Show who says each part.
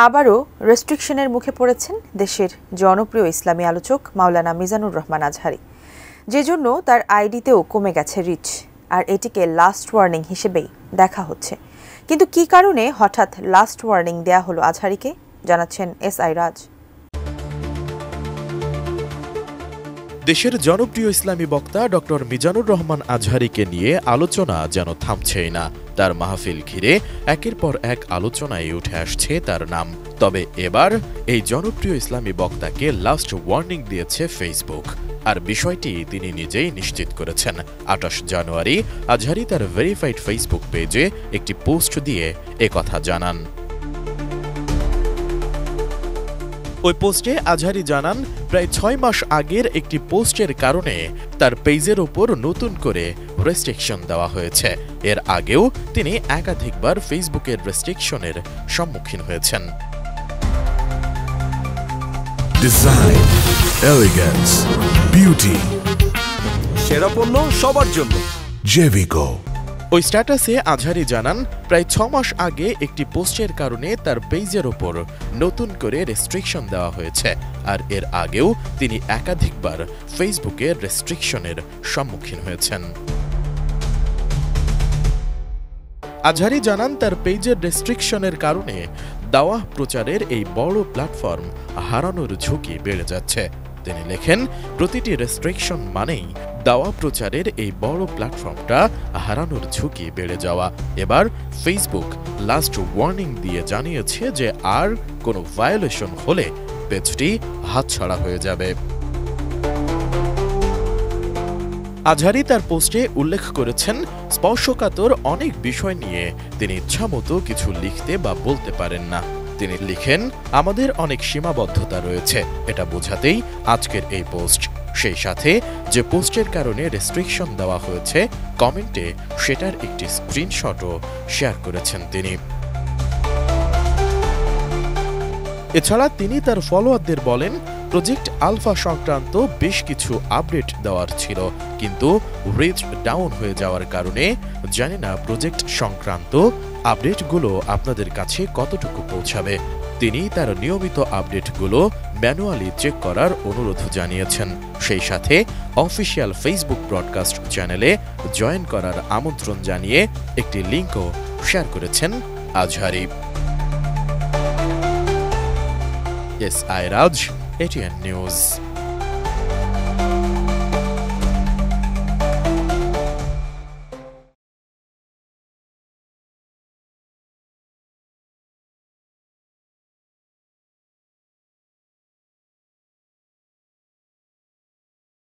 Speaker 1: আবারও রেস্ট্রিকশনের মুখে পড়েছেন দেশের জনপ্রিয় ইসলামী আলোচক মাওলানা মিজানুর রহমান আজহারী, যে জন্য তার আইডিতেও কমে গেছে রিচ, আর এটিকে লাস্ট ওয়ার্নিং হিসেবেই দেখা হচ্ছে। কিন্তু কী কারণে হঠাৎ লাস্ট ওয়ার্নিং দেয়া হলো আজহারীকে, জানাচ্ছেন SI রাজ।
Speaker 2: দেশের জনপ্রিয় ইসলামী বক্তা ডক্টর মিজানুর রহমান আজহারীকে নিয়ে আলোচনা যেন থামছেই না। তার মাহফিল ঘিরে একের পর এক আলোচনায় উঠে আসছে তার নাম। তবে এবার এই জনপ্রিয় ইসলামী বক্তাকে লাস্ট ওয়ার্নিং দিয়েছে ফেসবুক, আর বিষয়টি তিনি নিজেই নিশ্চিত করেছেন। 28 জানুয়ারি আজহারী তার ভেরিফাইড ফেসবুক পেজে একটি পোস্ট দিয়ে একথা জানান। ওই পোস্টে আজহারী জানান, প্রায় 6 মাস আগের একটি পোস্টের কারণে তার পেজের ওপর নতুন করে রেস্ট্রিকশন দেওয়া হয়েছে। এর আগেও তিনি একাধিকবার ফেসবুকের রেস্ট্রিকশনের সম্মুখীন হয়েছেন।
Speaker 3: ডিজাইন, এলিগেন্স, বিউটি,
Speaker 4: সেরা পণ্য সবার জন্য
Speaker 3: জেভিকো।
Speaker 2: ওই স্ট্যাটাসে আজহারী জানান, প্রায় 6 মাস আগে একটি পোস্টের কারণে তার পেজের ওপর নতুন করে রেস্ট্রিকশন দেওয়া হয়েছে, আর এর আগেও তিনি একাধিকবার ফেসবুকের রেস্ট্রিকশনের সম্মুখীন হয়েছেন। আজহারী জানান, তার পেজের রেস্ট্রিকশনের কারণে দাওয়াহ প্রচারের এই বড় প্ল্যাটফর্ম হারানোর ঝুঁকি বেড়ে যাচ্ছে। তিনি লেখেন, প্রতিটি রেস্ট্রিকশন মানেই দাওয়া প্রচারের এই বড় প্ল্যাটফর্মটা হারানোর ঝুঁকি বেড়ে যাওয়া। এবার ফেসবুক লাস্ট ওয়ার্নিং দিয়ে জানিয়েছে যে আর কোনো ভায়োলেশন হলে পেজটি হাতছাড়া হয়ে যাবে। আজহারী তার পোস্টে উল্লেখ করেছেন, স্পর্শকাতর অনেক বিষয় নিয়ে তিনি ইচ্ছামতো কিছু লিখতে বা বলতে পারেন না। তিনি লিখেন, আমাদের অনেক সীমাবদ্ধতা রয়েছে, এটা বোঝাতেই আজকের এই পোস্ট। সেই সাথে যে পোস্টের কারণে রেস্ট্রিকশন দেওয়া হয়েছে, কমেন্টে সেটার একটি স্ক্রিনশটও শেয়ার করেছেন তিনি। এছাড়া তিনি তার ফলোয়ারদের বলেন, প্রজেক্ট আলফা সংক্রান্ত বেশ কিছু আপডেট দেওয়ার ছিল, কিন্তু রিচ ডাউন হয়ে যাওয়ার কারণে জানি না প্রজেক্ট সংক্রান্ত আপডেটগুলো আপনাদের কাছে কতটুকু পৌঁছাবে। তিনি তার নিয়মিত আপডেটগুলো ম্যানুয়ালি চেক করার অনুরোধ জানিয়েছেন। সেই সাথে অফিসিয়াল ফেসবুক ব্রডকাস্ট চ্যানেলে জয়েন করার আমন্ত্রণ জানিয়ে একটি লিঙ্কও শেয়ার করেছেন আজহারী। SI রাজ, ATN নিউজ।